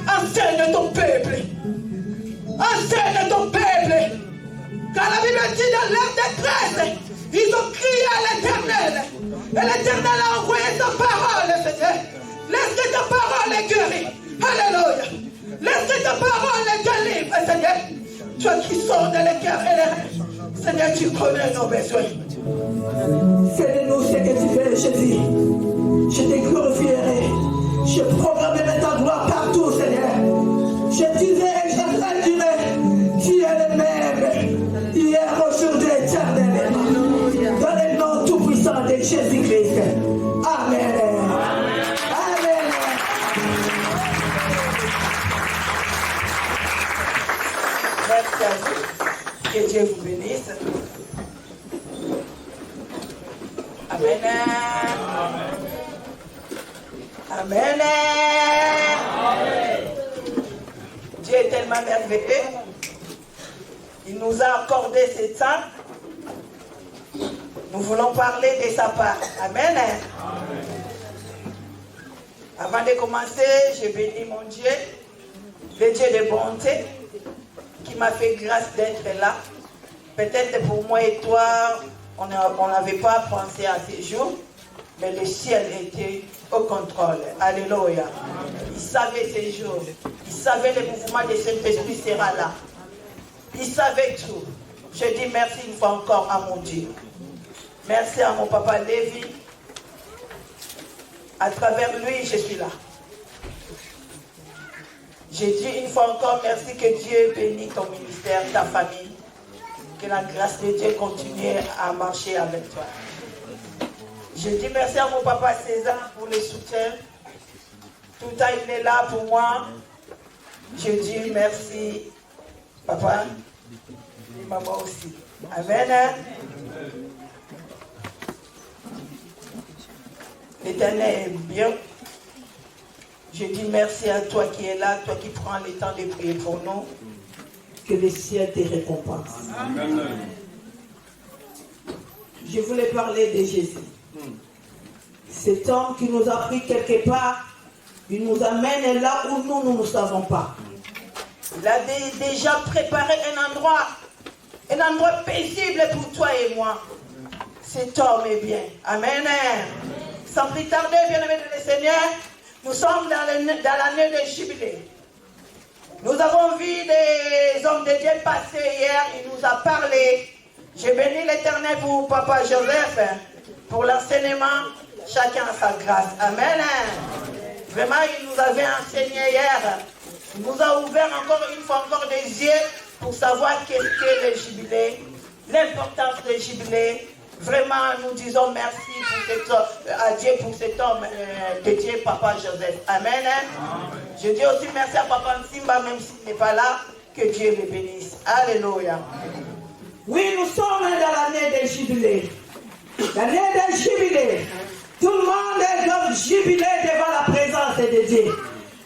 Enseigne ton peuple. Enseigne ton peuple. Car la Bible dit dans leur détresse, ils ont crié à l'Éternel. Et l'Éternel a envoyé sa parole, Seigneur. Laisse que ta parole les guérit. Alléluia. Laisse que ta parole les délivre, Seigneur. Toi qui sondes les cœurs et les rêves. Seigneur, tu connais nos besoins. Fais-nous ce que tu veux, Jésus. Je te glorifierai. Je proclamerai ta gloire partout, Seigneur. Je disais et je traduirai. Tu es le même. Hier, aujourd'hui, éternellement. Dans le nom tout-puissant de Jésus-Christ. Amen. Amen. Merci à vous. Que Dieu vous bénisse. Amen. Amen. Dieu est tellement merveilleux. Il nous a accordé ce temps. Nous voulons parler de sa part. Amen. Avant de commencer, je bénis mon Dieu, le Dieu de bonté, qui m'a fait grâce d'être là. Peut-être pour moi et toi, on n'avait pas pensé à ces jours, mais le ciel était au contrôle. Alléluia. Il savait ces jours. Il savait le mouvement de Saint-Esprit sera là. Il savait tout. Je dis merci une fois encore à mon Dieu. Merci à mon papa Lévi. À travers lui, je suis là. Je dis une fois encore merci, que Dieu bénisse ton ministère, ta famille. Que la grâce de Dieu continue à marcher avec toi. Je dis merci à mon papa César pour le soutien. Tout le temps, il est là pour moi. Je dis merci, papa, et maman aussi. Amen. L'Éternel est bien. Je dis merci à toi qui es là, toi qui prends le temps de prier pour nous. Que le ciel te récompense. Amen. Je voulais parler de Jésus. Cet homme qui nous a pris quelque part, il nous amène là où nous ne savons pas. Il a déjà préparé un endroit paisible pour toi et moi. Cet homme est bien. Amen. Sans plus tarder, bien-aimés de le Seigneur, nous sommes dans l'année de jubilé. Nous avons vu des hommes de Dieu passer hier, il nous a parlé. Je bénis l'Éternel pour Papa Joseph, pour l'enseignement, chacun a sa grâce. Amen. Vraiment, il nous avait enseigné hier. Il nous a ouvert encore une fois encore des yeux pour savoir qu'est-ce qu'est le jubilé, l'importance du jubilé. Vraiment, nous disons merci à Dieu pour cet homme de Dieu, Papa Joseph. Amen. Je dis aussi merci à Papa Nsimba, même s'il n'est pas là, que Dieu le bénisse. Alléluia. Oui, nous sommes dans l'année des jubilés. L'année des jubilés. Tout le monde doit jubiler devant la présence de Dieu.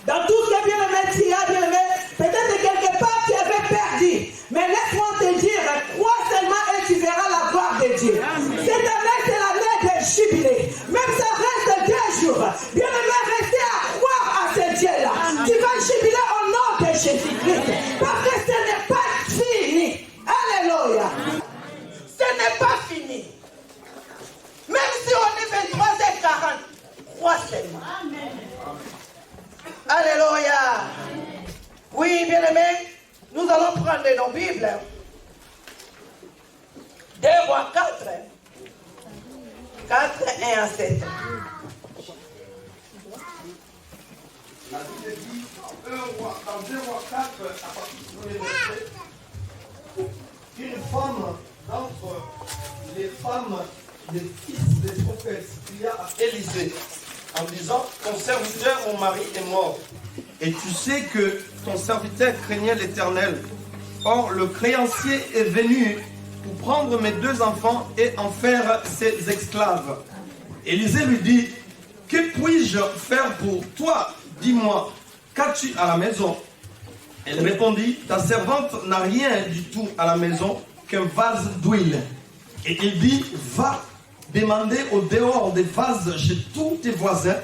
Dans tout ce que bien aimé, tu as bien aimé, peut-être quelque part tu avais perdu. Mais laisse-moi te dire, crois seulement et tu verras la gloire de Dieu. Cette année, c'est l'année des jubilés. Même ça reste 2 jours. Bien aimé, restez à croire à ce Dieu-là. Tu vas jubiler au nom de Jésus-Christ. Parce que ce n'est pas fini. Alléluia. Ce n'est pas fini. Même si on est 23h40, crois seulement. Amen. Alléluia. Oui, bien-aimés, nous allons prendre nos Bibles. 2 Rois 4. 4, 1 à 7. La Bible dit, dans 2 Rois 4, à partir du 1er verset, une femme d'entre les femmes des fils des prophètes cria à Élisée en disant, ton serviteur, mon mari, est mort. Et tu sais que ton serviteur craignait l'Éternel. Or, le créancier est venu pour prendre mes 2 enfants et en faire ses esclaves. Élisée lui dit, que puis-je faire pour toi? Dis-moi, qu'as-tu à la maison? Elle répondit, ta servante n'a rien du tout à la maison qu'un vase d'huile. Et il dit, va demander au dehors des vases chez tous tes voisins,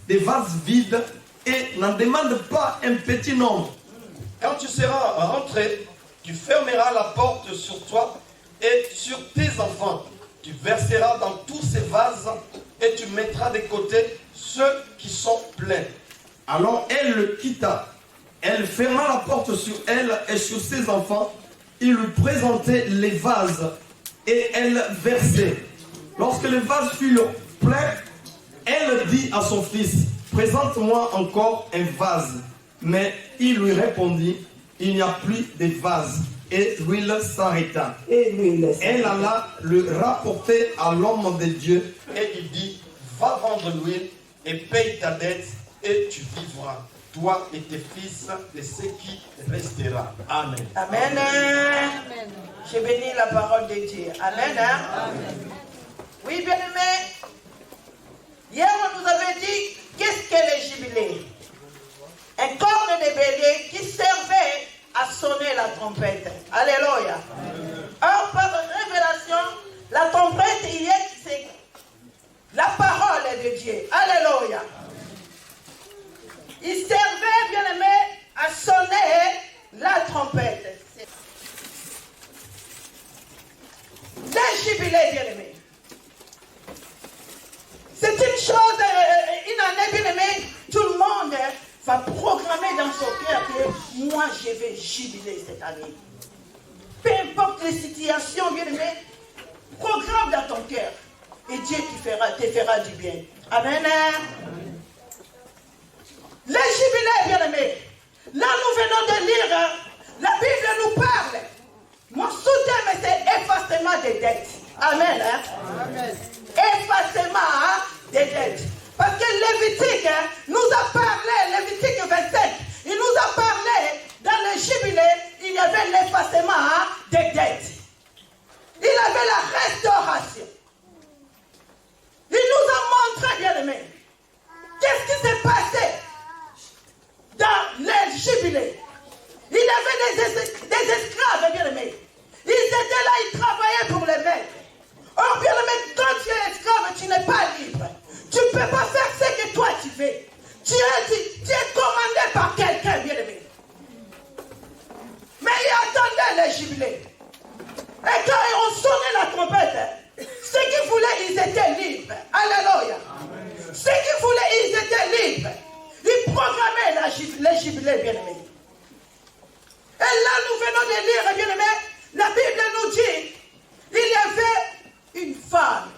des vases vides, et n'en demande pas un petit nombre. Quand tu seras rentré, tu fermeras la porte sur toi et sur tes enfants. Tu verseras dans tous ces vases et tu mettras de côté ceux qui sont pleins. Alors elle le quitta. Elle ferma la porte sur elle et sur ses enfants. Il lui présentait les vases et elle versait. Lorsque le vase fut plein, elle dit à son fils, présente-moi encore un vase. Mais il lui répondit, il n'y a plus de vase. Et l'huile s'arrêta. Elle alla le rapporter à l'homme de Dieu. Et il dit, va vendre l'huile et paye ta dette et tu vivras, toi et tes fils, et ce qui restera. Amen. Amen. Amen. J'ai béni la parole de Dieu. Amen. Amen. Oui, bien-aimés. Hier, on nous avait dit, qu'est-ce qu'est le jubilé? Un corne de bélier qui servait à sonner la trompette. Alléluia. Or, par révélation, la trompette, c'est la parole de Dieu. Alléluia. Il servait, bien-aimé, à sonner la trompette. Les jubilés, bien-aimé. C'est une chose, une année, bien-aimé, tout le monde va programmer dans son cœur que moi, je vais jubiler cette année. Peu importe les situations, bien-aimé, programme dans ton cœur. Et Dieu te fera du bien. Amen. Les jubilés, bien-aimés. Là, nous venons de lire, la Bible nous parle. Mon sous-thème, c'est effacement des dettes. Amen. Amen. Effacement des dettes. Parce que Lévitique nous a parlé, Lévitique 27, il nous a parlé, dans le jubilé, il y avait l'effacement des dettes. Il y avait la restauration. Il nous a montré, bien aimé, qu'est-ce qui s'est passé dans le jubilé. Il y avait des esclaves, bien aimé. Ils étaient là, ils travaillaient pour les maîtres. Or, bien aimé, quand tu es esclave, tu n'es pas libre. Tu ne peux pas faire ce que toi tu veux. Tu es commandé par quelqu'un, bien aimé. Mais ils attendaient le jubilé. Et quand on sonnait la trompette, ceux qui voulaient, ils étaient libres. Alléluia. Ceux qui voulaient, ils étaient libres. Ils programmaient le jubilé, bien aimé. Et là, nous venons de lire, bien aimé, la Bible nous dit, il y avait une femme.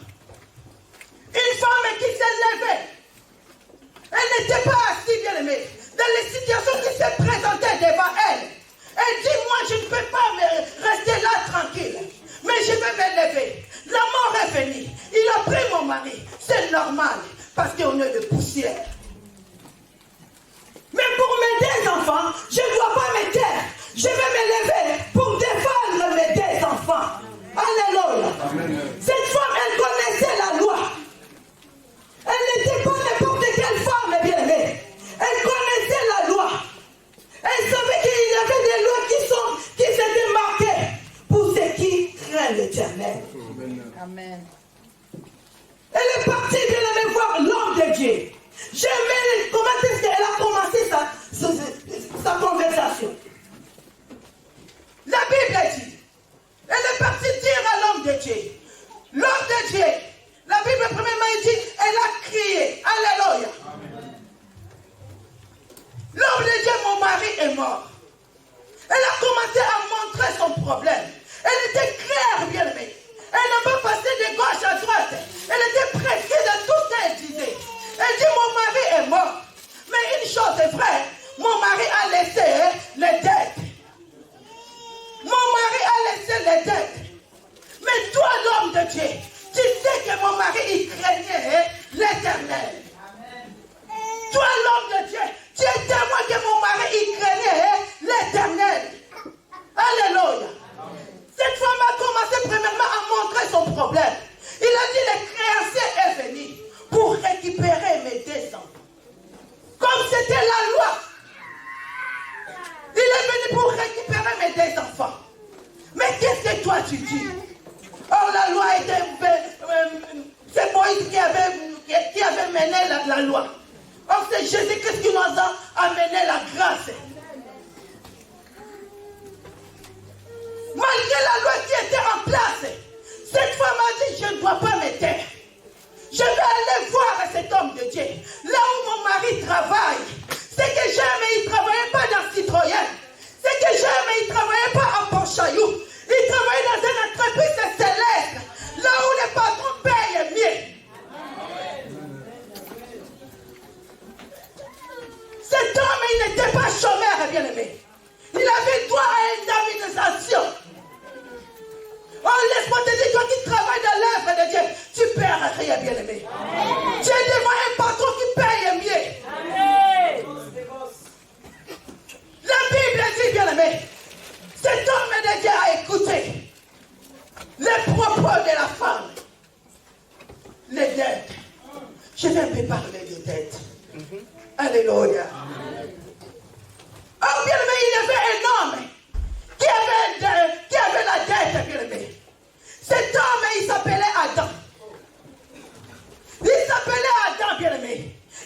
Une femme qui s'est levée. Elle n'était pas assise, bien aimée, dans les situations qui se présentaient devant elle. Elle dit, moi, je ne peux pas rester là tranquille. Mais je vais me lever. La mort est venue. Il a pris mon mari. C'est normal. Parce qu'on est de poussière. Mais pour mes deux enfants, je ne dois pas me taire. Je vais me lever pour défendre mes deux enfants. Alléluia. Cette femme, elle connaissait la loi. Elle n'était pas n'importe quelle femme, bien aimée. Elle connaissait la loi. Elle savait qu'il y avait des lois qui s'étaient marquées pour ceux qui craignent l'Éternel. Amen. Elle est partie, bien aimée, voir l'homme de Dieu. J'aimais comment est-ce qu'elle a commencé sa conversation. La Bible dit, elle est partie dire à l'homme de Dieu. L'homme de Dieu, la Bible premièrement dit, elle a crié. Alléluia. L'homme de Dieu, mon mari est mort. Elle a commencé à montrer son problème. Elle était claire, bien aimée. Elle n'a pas passé de gauche à droite. Elle était précise de tout ce qu'elle disait. Elle dit, mon mari est mort. Mais une chose est vraie, mon mari a laissé les dettes. Mon mari a laissé les dettes. Mais toi, l'homme de Dieu, tu sais que mon mari, il craignait l'Éternel. Toi, l'homme de Dieu, tu es témoin que mon mari, il craignait l'Éternel. Alléluia. Cette femme a commencé premièrement à montrer son problème. Il a dit, le créancier est venu pour récupérer mes deux enfants. Comme c'était la loi. Il est venu pour récupérer mes deux enfants. Mais qu'est-ce que toi tu dis? Oh, la loi était... c'est Moïse qui avait mené la loi. Or, c'est Jésus-Christ qui nous a grâce. Malgré la loi qui était en place, cette femme a dit, je ne dois pas me taire. Je vais aller voir cet homme de Dieu. Là où mon mari travaille, c'est que jamais il ne travaillait pas dans Citroën. C'est que jamais il ne travaillait pas à Pont-Chaillou. Il travaillait dans une entreprise céleste. Là où les patrons payent mieux. Cet homme, il n'était pas chômeur, bien-aimé. Il avait droit à une indemnisation. Oh, laisse-moi te dire, toi qui travailles dans l'œuvre de Dieu, tu perds rien, bien-aimé. Tu es devant un patron qui paye mieux. Amen. La Bible dit, bien-aimé, cet homme de Dieu a écouté les propos de la femme. Les dettes. Je vais un peu parler des dettes. Alléluia. Oh, bien-aimé, il y avait un homme qui avait la dette, bien-aimé. Cet homme, il s'appelait Adam. Il s'appelait Adam, bien-aimé.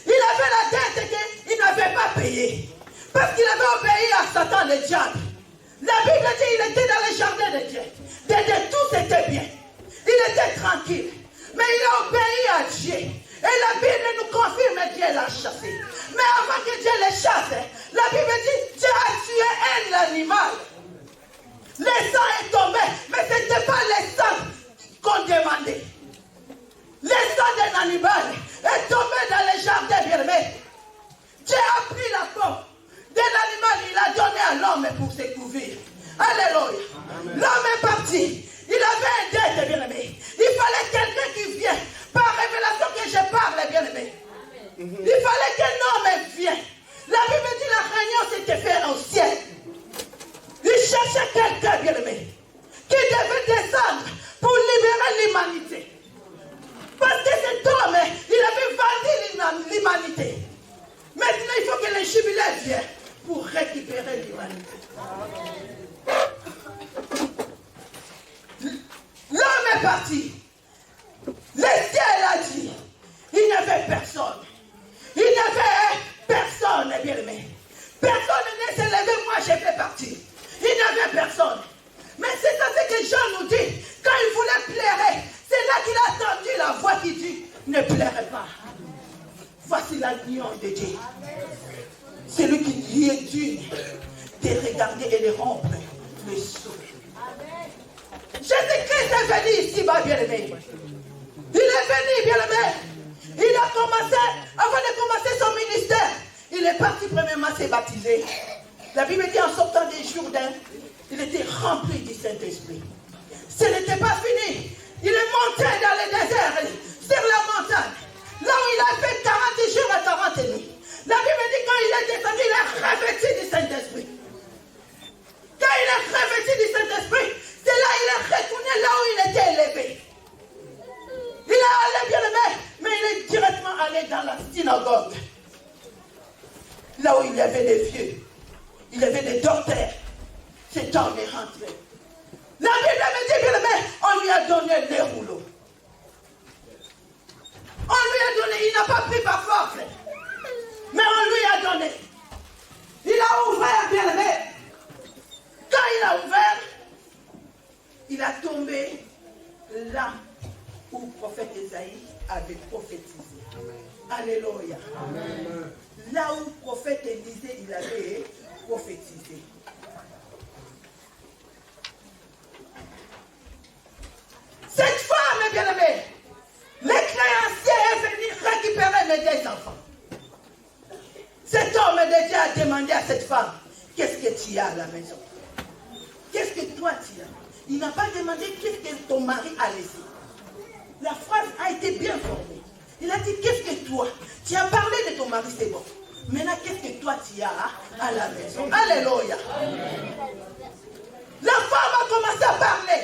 Il avait la dette qu'il n'avait pas payée. Parce qu'il avait obéi à Satan, le diable. La Bible dit qu'il était dans le jardin de Dieu. Tout était bien. Il était tranquille. Mais il a obéi à Dieu. Et la Bible nous confirme que Dieu l'a chassé. Mais avant que Dieu le chasse, la Bible dit Dieu a tué un animal. Le sang est tombé, mais ce n'était pas le sang qu'on demandait. Le sang d'un animal est tombé dans le jardin, bien-aimé. Dieu a pris la peau de l'animal, il a donné à l'homme pour se couvrir. Alléluia. L'homme est parti. Il avait un dette, bien-aimé. Il fallait quelqu'un qui vienne. Par révélation que je parle, bien-aimé. Il fallait qu'un homme vienne. La Bible dit la réunion s'était faite au ciel. Il cherchait quelqu'un, bien-aimé, qui devait descendre pour libérer l'humanité. Parce que cet homme, il avait vendu l'humanité. Maintenant, il faut que les jubilés viennent pour récupérer l'humanité. L'homme est parti. Le ciel a dit, il n'y avait personne. Il n'y avait personne, bien-aimé. Personne ne s'est levé, moi je fais partie. Il n'y avait personne. Mais c'est ça ce que Jean nous dit. Quand il voulait plaire, c'est là qu'il a entendu la voix qui dit, ne pleurez pas. Voici l'agneau de Dieu. C'est lui qui est digne de regarder et de rompre le sceau. Jésus-Christ est venu ici, ma bien-aimé. Il est venu, bien-aimé. Il a commencé, avant de commencer son ministère, il est parti premièrement se baptiser. La Bible dit en sortant des Jourdains, il était rempli du Saint-Esprit. Ce n'était pas fini. Il est monté dans le désert, sur la montagne, là où il a fait 40 jours et 40 nuits. La Bible dit quand il est descendu, il est revêtu du Saint-Esprit. Quand il est revêtu du Saint-Esprit, c'est là qu'il est retourné là où il était élevé. Il est allé, bien-aimé, mais il est directement allé dans la synagogue. Là où il y avait des vieux, il y avait des docteurs. Cet homme est rentré. La Bible me dit, bien-aimé, on lui a donné les rouleaux. On lui a donné, il n'a pas pris par force. Mais on lui a donné. Il a ouvert, bien-aimé. Quand il a ouvert, il a tombé là où le prophète Esaïe avait prophétisé. Alléluia. Amen. Là où le prophète Élisée, il avait prophétisé. Cette femme, bien-aimée, les créanciers est venu récupérer mes deux enfants. Cet homme de Dieu a demandé à cette femme, qu'est-ce que tu as à la maison? Qu'est-ce que toi tu as? Il n'a pas demandé qu'est-ce que ton mari a laissé. La phrase a été bien formée. Il a dit, qu'est-ce que toi? Tu as parlé de ton mari, c'est bon. Maintenant, qu'est-ce que toi tu as à la maison? Alléluia. La femme a commencé à parler.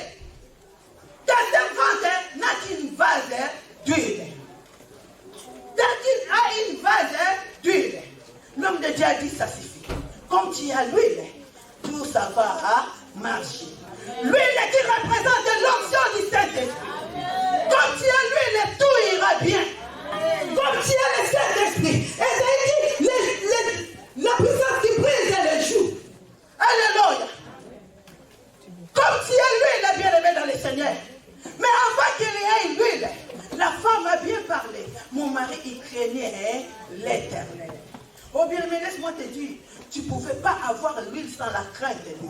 Ta servante n'a qu'une vase d'huile. A une vase d'huile. L'homme de Dieu a dit, ça suffit. Comme tu as l'huile, tout ça va marcher. L'huile qui représente l'onction du Saint-Esprit. Comme tu as l'huile, tout ira bien. Comme tu as le Saint-Esprit. Et c'est dit, la puissance qui pouvez pas avoir l'huile sans la crainte de Dieu.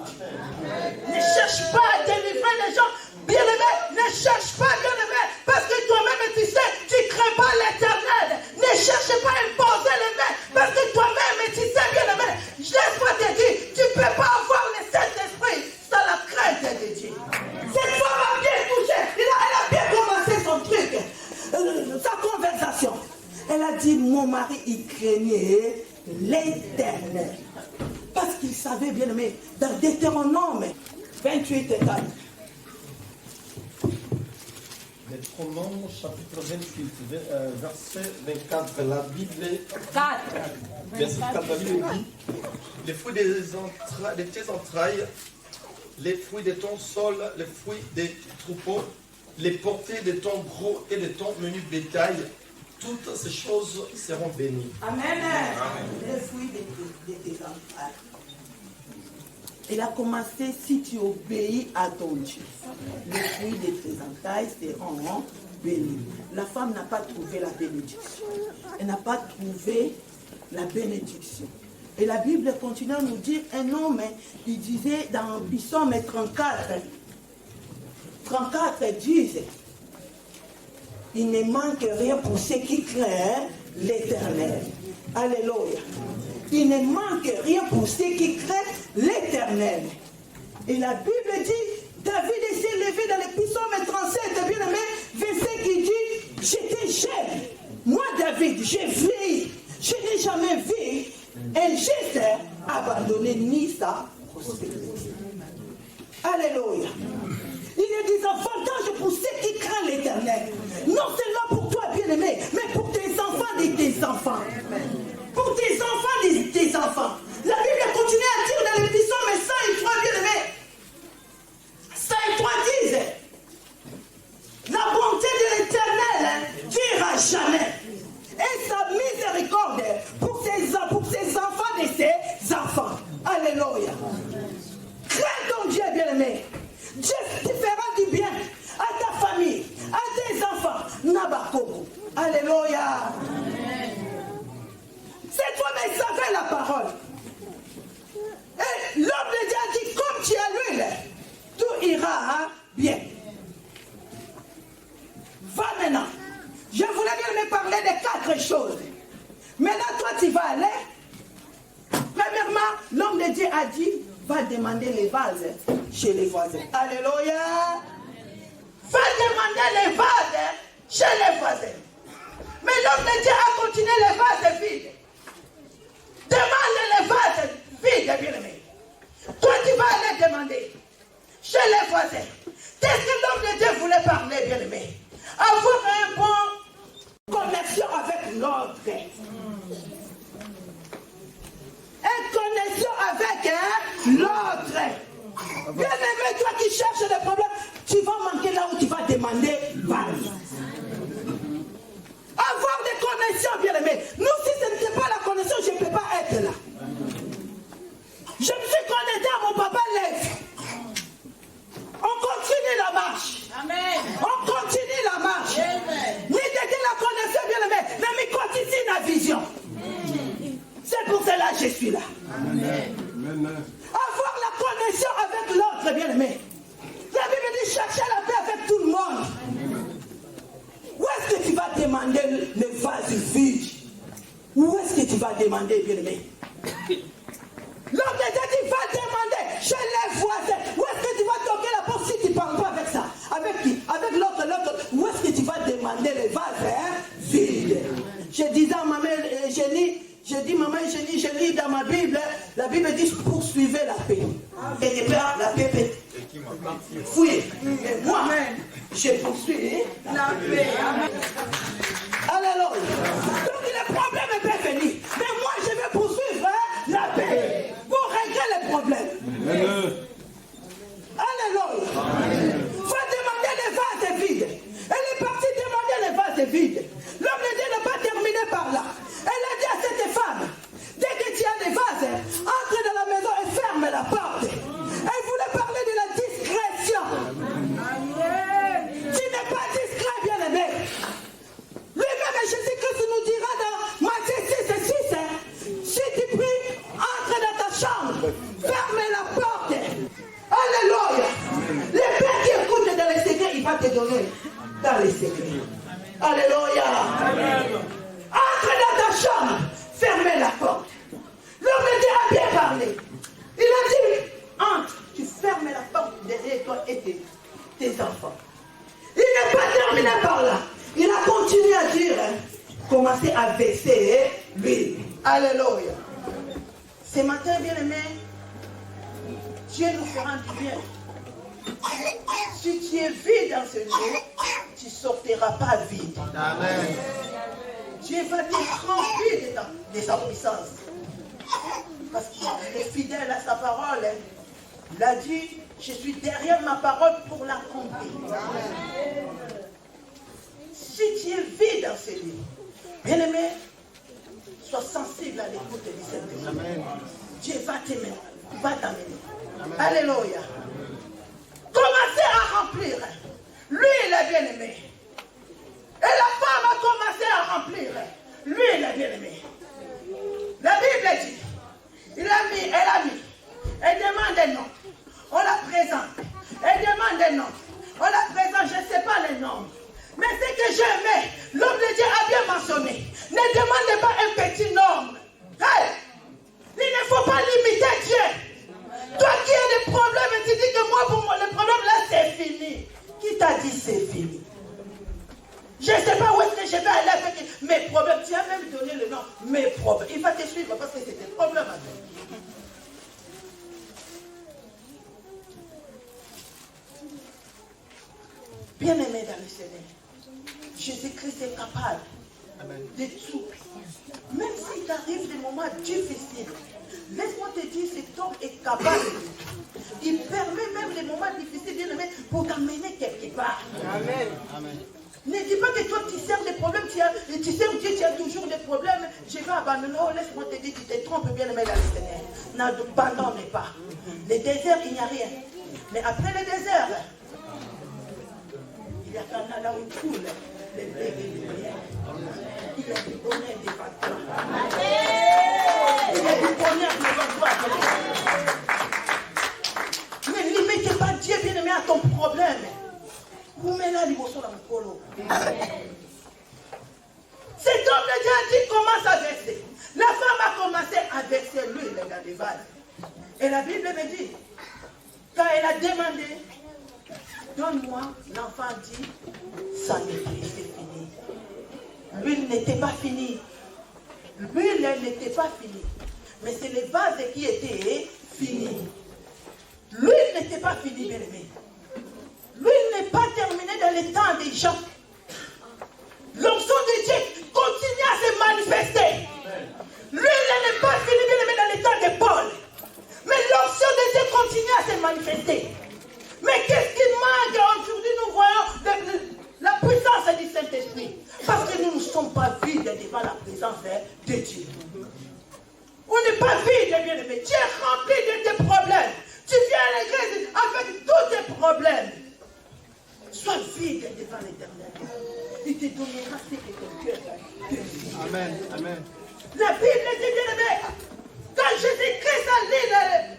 Ne cherche pas à délivrer les gens. Bien-aimé, ne cherche pas, bien-aimé, parce que toi-même, tu sais, tu ne crains pas l'Éternel. Ne cherche pas à imposer les mains, parce que toi-même, tu sais, bien-aimé, laisse-moi te dire, tu ne peux pas avoir le Saint-Esprit sans la crainte de Dieu. Cette femme a bien touché, elle a bien commencé son truc, sa conversation. Elle a dit, mon mari, il craignait l'Éternel. Parce qu'il savait, bien aimé, dans Deutéronome 28 et 4. Deutéronome chapitre 28, verset 24, la Bible, 4. verset 4, la Bible dit, les fruits de tes entrailles, les fruits de ton sol, les fruits des troupeaux, les portées de ton gros et de ton menu bétail, toutes ces choses seront bénies. Amen. Les fruits de tes entrailles. Il a commencé, si tu obéis à ton Dieu, les fruits de tes entrailles seront bénis. La femme n'a pas trouvé la bénédiction. Elle n'a pas trouvé la bénédiction. Et la Bible continue à nous dire, un homme, il disait dans Psaume 34 disent, il ne manque rien pour ceux qui craignent l'Éternel. Alléluia. Il ne manque rien pour ceux qui craignent l'Éternel. Et la Bible dit, David s'est levé dans le Psaume 37, bien aimé, verset qui dit, j'étais jeune. Moi, David, j'ai vieilli. Je n'ai jamais vu un juste abandonné ni sa prospérité. Alléluia. Il y a des avantages pour ceux qui craignent l'Éternel. Non seulement pour toi, bien-aimé, mais pour tes enfants et tes enfants. Pour tes enfants et tes enfants. La Bible continue à dire dans les psaumes 103, bien-aimé. 103 disent, la bonté de l'Éternel durera jamais. Et sa miséricorde pour ses enfants et ses enfants. Alléluia. Crains ton Dieu, bien-aimé. Dieu te fera du bien à ta famille, à tes enfants. Nabakoko. Alléluia. C'est toi-même qui savais la parole. Et l'homme de Dieu a dit, comme tu as l'huile, tout ira bien. Va maintenant. Je voulais bien me parler de 4 choses. Maintenant, toi, tu vas aller. Premièrement, l'homme de Dieu a dit, va demander les vases chez les voisins. Alléluia. Va demander les vases chez les voisins. Mais l'homme de Dieu a continué les vases vides. Demande les vases vides, bien-aimé. Toi, tu vas aller demander chez les voisins. Qu'est-ce que l'homme de Dieu voulait parler, bien-aimé? Avoir un bon connexion avec l'autre. Une connexion avec l'autre. Bien-aimé, toi qui cherches des problèmes, tu vas manquer là où tu vas demander vague. Avoir des connexions, bien-aimé. Nous, si ce n'était pas la connexion, je ne peux pas être là. Je me suis connecté à mon papa Lève. On continue la marche. Amen. On continue la marche. Ni de la connexion, bien-aimé, mais mi continue la vision. C'est pour cela que je suis là. Amen. Avoir la connexion avec l'autre, bien-aimé. La Bible dit chercher la paix avec tout le monde. Où est-ce que tu vas demander le vase vide? Où est-ce que tu vas demander, bien-aimé? L'homme de Dieu dit, va demander chez les voisins. Où est-ce que tu vas toquer la porte si tu ne parles pas avec ça? Avec qui? Avec l'autre. Où est-ce que tu vas demander les vases vides? Je disais à ma mère Génie, je dis, maman Génie, je lis dans ma Bible, la Bible dit, poursuivez la paix. Et de peur, la paix peut fouiller. Et moi, je poursuis la paix. Alléluia. Donc le problème peut venir. Mais moi, je vais poursuivre la paix. Pour régler les problèmes. Alléluia. Faut demander les vases vides. Elle est partie demander les vases vides. L'homme de Dieu n'a pas terminé par là. Elle a dit à cette femme, dès que tu as des vases, entre dans la maison et ferme la porte. Elle voulait parler de la discrétion. Tu n'es pas discret, bien-aimé. chambre, fermez la porte. Alléluia. Le Père qui écoute dans les secrets, il va te donner dans les secrets. Alléluia. Entre dans ta chambre, fermez la porte. L'homme a bien parlé. Il a dit, entre, tu fermes la porte derrière toi et tes enfants. Il n'est pas terminé par là. Il a continué à dire, commencez à verser l'huile. Alléluia. Ce matin, bien aimé, Dieu nous fera du bien. Si tu es vide dans ce lieu, tu ne sortiras pas vide. Amen. Dieu va te remplir de sa puissance. Parce qu'il est fidèle à sa parole. Il a dit, je suis derrière ma parole pour l'accomplir. Si tu es vide dans ce lieu, bien aimé, sois sensible à l'écoute du Seigneur. Dieu va t'aimer, va t'amener. Alléluia. Commencez à remplir. Lui, il est bien aimé. Et la femme a commencé à remplir. Lui, il est bien aimé. La Bible dit, elle a mis. Elle demande un nom. On la présente. Elle demande un nom. On la présente, je ne sais pas les noms. Mais ce que j'aimais, l'homme de Dieu a bien mentionné. Ne demandez pas un petit nom. Hey! Il ne faut pas limiter Dieu. Toi qui as des problèmes et tu dis que moi, pour moi, le problème là, c'est fini. Qui t'a dit c'est fini? Je ne sais pas où est-ce que je vais aller avec mes problèmes. Tu as même donné le nom, mes problèmes. Il va te suivre parce que c'est des problèmes à toi. Bien-aimé dans le Seigneur, Jésus-Christ est capable de tout. Même s'il t'arrive des moments difficiles, laisse-moi te dire, cet homme est capable de tout. Il permet même les moments difficiles, bien-aimé, pour t'amener quelque part. Amen. Amen. Ne dis pas que toi tu sers des problèmes, tu sers Dieu, tu as toujours des problèmes. Je vais abandonner. Oh, laisse-moi te dire, tu te trompes, bien-aimé dans le Seigneur. N'abandonne pas. Les déserts, il n'y a rien. Mais après le désert, il y a Canada où coule les blés et les lumières. Il y a du bonheur devant toi. Il y a du bonheur devant toi. Ne limite pas Dieu, bien-aimé, à ton problème. Vous mettez là, l'émotion dans mon colo. Cet homme de Dieu a dit commence à verser. La femme a commencé à verser l'huile dans les vases. Et la Bible me dit, quand elle a demandé, donne-moi, l'enfant dit, ça n'est plus, c'est fini. L'huile n'était pas finie. L'huile n'était pas finie. Mais c'est le vase qui était fini. L'huile n'était pas finie, bien aimé. L'huile n'est pas terminée dans les temps des gens. L'onction de Dieu continue à se manifester. L'huile n'est pas finie, bien aimé, dans les temps de Paul. Mais l'onction de Dieu continue à se manifester. Mais qu'est-ce qui manque aujourd'hui? Nous voyons la puissance du Saint-Esprit. Parce que nous ne sommes pas vides devant la présence de Dieu. On n'est pas vide, bien aimé. Tu es rempli de tes problèmes. Tu viens à l'église avec tous tes problèmes. Sois vide devant l'Éternel. Il te donnera ce que ton cœur te dit. Amen. Amen. La Bible dit, bien aimé, quand Jésus-Christ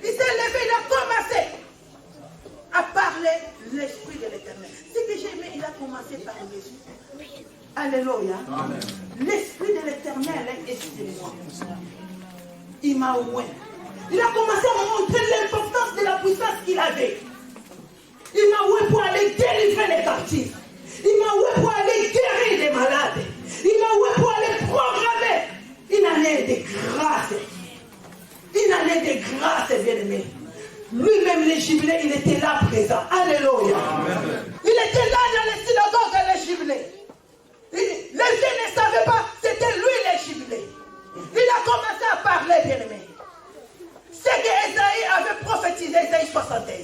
il s'est levé, il a commencé à parler l'Esprit de l'Éternel. Ce que j'ai aimé, il a commencé par l'Esprit. Alléluia. L'Esprit de l'Éternel est sur moi. Il m'a oué. Il a commencé à montrer l'importance de la puissance qu'il avait. Il m'a oué pour aller délivrer les captifs. Il m'a oué pour aller guérir les malades. Il m'a oué pour aller programmer une année de grâce. Une année de grâce, bien-aimé. Lui-même, les jubilés, il était là présent. Alléluia. Amen. Il était là dans les synagogues, les jubilés. Les gens ne savaient pas, c'était lui les jubilés. Il a commencé à parler, bien-aimé. C'est que Esaïe avait prophétisé, Esaïe 61.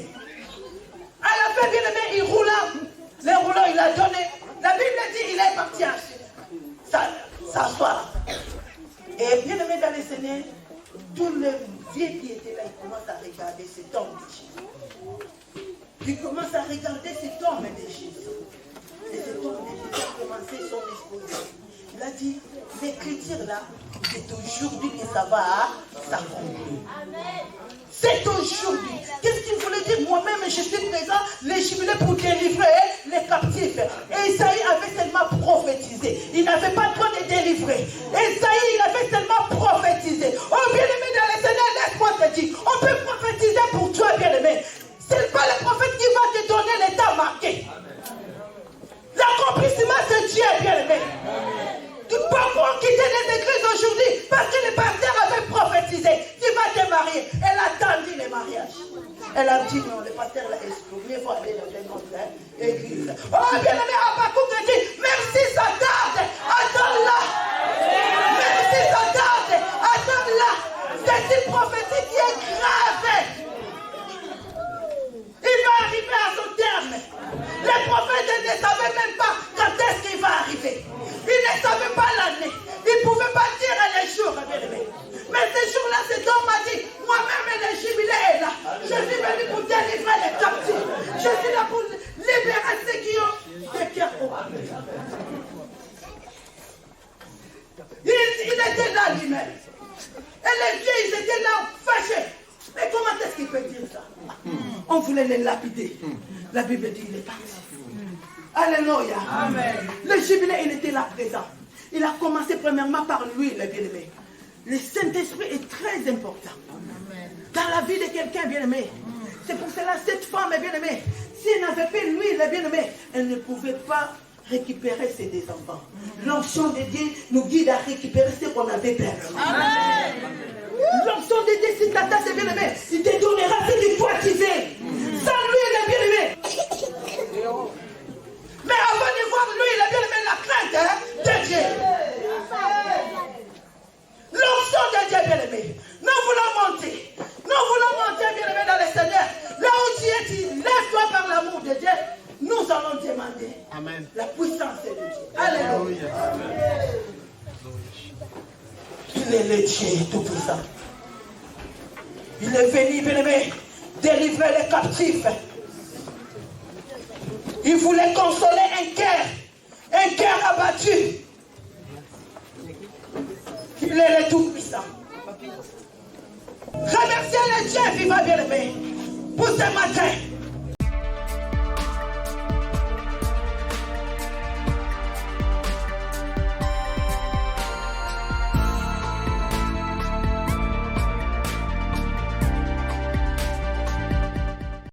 À la fin, bien-aimé, il roula. Les roulants, il a donné. La Bible dit, il est parti s'asseoir. Et bien-aimé dans les Seigneur, tous les vieux qui étaient là, ils commencent à regarder cet homme de Jésus. Ils commencent à regarder cet homme de Jésus. Et cet homme de Jésus a commencé son exposé. Il a dit, l'écriture là, c'est aujourd'hui que ça va s'accomplir. C'est aujourd'hui. Qu'est-ce qu'il voulait dire? Moi-même, je suis présent, les jubilés pour délivrer les captifs. Et Isaïe avait seulement prophétisé. Il n'avait pas le droit de délivrer. Isaïe, il avait seulement prophétisé. Oh, bien-aimé dans le Seigneur, laisse-moi te dire, on peut prophétiser pour toi, bien-aimé. Ce n'est pas le prophète qui va te donner l'état marqué. L'accomplissement, c'est Dieu, bien-aimé. Tu peux pas quitter les églises aujourd'hui parce que le pasteur avait prophétisé. Tu vas te marier. Elle a attendu le mariage. Elle a dit non, le pasteur l'a exclu. Il faut aller dans une autre église. Oh, bien-aimé, Habakkuk te dit, même si ça tarde, attends-la. Même si ça tarde, attends-la. C'est une prophétie qui est grave. Il va arriver à son terme. Les prophètes ne savaient même pas quand est-ce qu'il va arriver. Ils ne savaient pas l'année. Ils ne pouvaient pas dire les jours. Mais ce jour-là, cet homme m'a dit, moi-même, le jubilé est là. Je suis venu pour délivrer les captifs. Je suis là pour libérer ceux qui ont des cœurs ouverts. Il était là lui-même. Et les vieux, ils étaient là, fâchés. Mais comment est-ce qu'il peut dire ça? On voulait les lapider. La Bible dit, il est parti. Alléluia. Amen. Le jubilé, il était là présent. Il a commencé premièrement par lui, le bien-aimé. Le Saint-Esprit est très important. Amen. Dans la vie de quelqu'un, bien-aimé. C'est pour cela, cette femme, bien-aimée, si elle n'avait pas lui, le bien-aimé, elle ne pouvait pas récupérer ses deux enfants. L'onction de Dieu nous guide à récupérer ce qu'on avait perdu. Amen. L'onction de Dieu, si ta tasse est bien-aimée, il te donnera ce qu'il faut activer. Sans lui, il est bien-aimé. Mais avant de voir lui, il a bien aimé la crainte de Dieu. L'onction de Dieu, bien aimé. Nous voulons monter. Nous voulons monter, bien aimé, dans le Seigneur. Là où tu es, tu lève-toi par l'amour de Dieu. Nous allons demander Amen. La puissance de Dieu. Alléluia. Il est le Dieu tout-puissant. Il est venu, bien aimé, délivrer les captifs. Il voulait consoler un cœur abattu. Il est le Tout-Puissant. Remerciez le Dieu vivant, bien-aimé, pour ce matin.